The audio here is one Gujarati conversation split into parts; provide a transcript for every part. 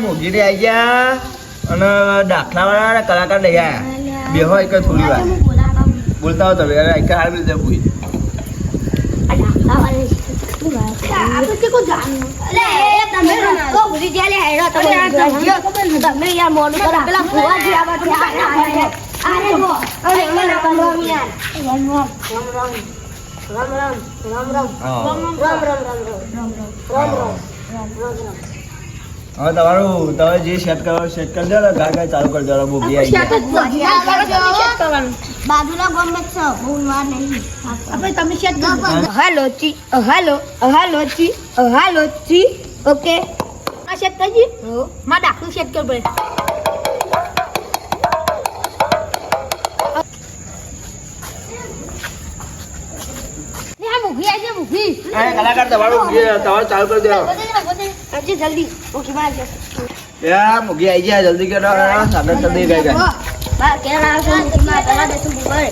મોગીને આવી ગયા અને દાખલાવાળા કલાકાર લઈ આવ્યા બે હોય કે થોડી વાર બોલતા હો તમે અરે એક હાલ મિલ પૂરી હવે તમારું તમે જે સેટ કરો સેટ કરી દો ને ગાય ચાલુ કરી દો મોગી આવી ગયા બાજુના ગમે છે બોલવા નહીં આપણે તમે સેટ કરો હાલો ચી ઓકે આ સેટ કરજી માં દાખલું સેટ કર પડે લે આ મુખી આ છે મુખી અરે કલાકાર તમારું ચાલુ કરી દો અજી જલ્દી મુખી માર દે યા મોગી આવી ગયા જલ્દી કરો સાગર જલ્દી ગઈ ગઈ બા કેરા છે મુખી માર તલા દે તું બોલ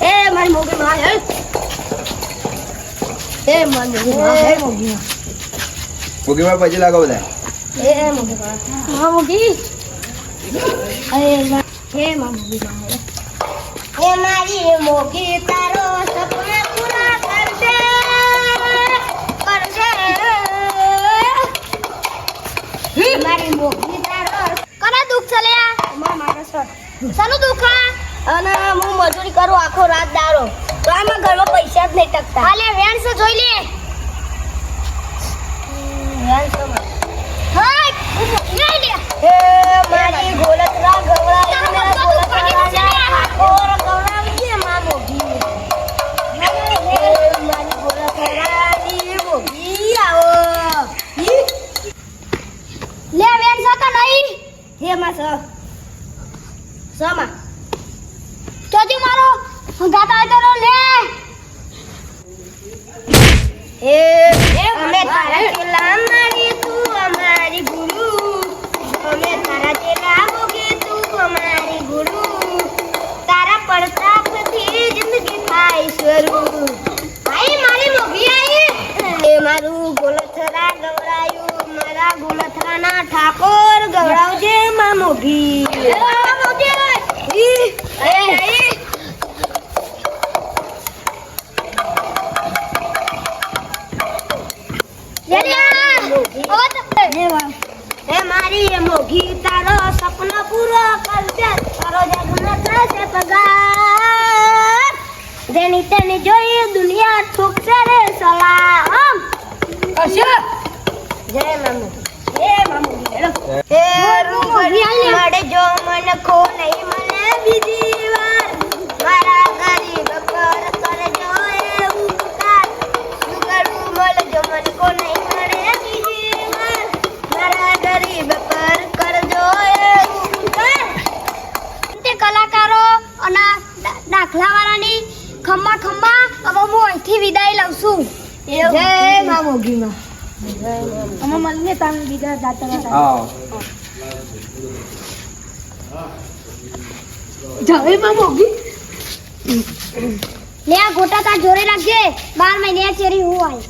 એ મારી મોગી માર હે એ મારી મોગી માર હે મોગી મોગી માં પછી લાગો બધા એ મોગી માર હા મોગી એ મોગી માર એ મારી મોગી તારો સપના પૂરા કરશે મારી મોગી તારો કના દુખ છે લે મારા મારા સર સાનું દુખ અને હું મજૂરી કરું આખો રાત દારો તો આમાં ઘરમાં પૈસા જ નહીં ટકતા હાલે વેણ છે જોઈ લે વેણ છે હાય લઈ લે એ મારી ગોલતરા ગવળાઈ મેરા ગોલતરા આખો ગવળાઈ છે માં મોગી મારી ગોલતરા ની મોગી આવો લે વેણ સકા નહીં હે માં સમા તોજી મારો ગાતા હોય તો લે એ અમે તારા ચેલા મારી તું અમારી ગુરુ અમે તારા ચેલા મોગે તું અમારી ગુરુ તારા પ્રતાપથી જિંદગી થાય શરૂ ભાઈ મારી મોગી આવી એ મારું ગોલથરા ગવરાયું મારા ગોલથરાના ઠાકોર ગવરાવજે માં મોગી મારી મોગી તારો સપનો પૂરો કરશે તારો જગનો થશે પગાર જેની તેની જોઈ દુનિયા ઠોકશે રે સલામ જય મામુ એ રૂપડી મળે જો મન ખો નહીં મને બીજી વાર મારા ગરીબ પર કરજો એ ઉપકાર સુગડું મળજો મન ખો નહીં મળે બીજી વાર મારા ગરીબ પર કરજો એ ઉપકાર તે કલાકારો અને દાખલાવાળાની ખમ્મા ખમ્મા હવે હું અહીંથી વિદાય લઉં છું જય મા મોગીમાં અમે મળીને તાન બીજા જાતા હતા જય મા મોગી લે આ ગોટા તા જોરે રાખજે 12 મહિને ચેરી હું આઈ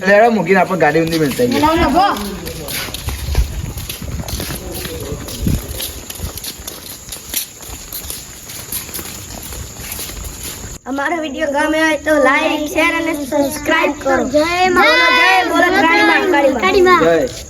એરા મૂકીને આપણે ગાડી ઊંધી મિલતા લાવો અમારો વિડિયો ગમે હોય તો લાઈક શેર અને સબસ્ક્રાઇબ કરો જય મા જય બોલો રાણી માં જય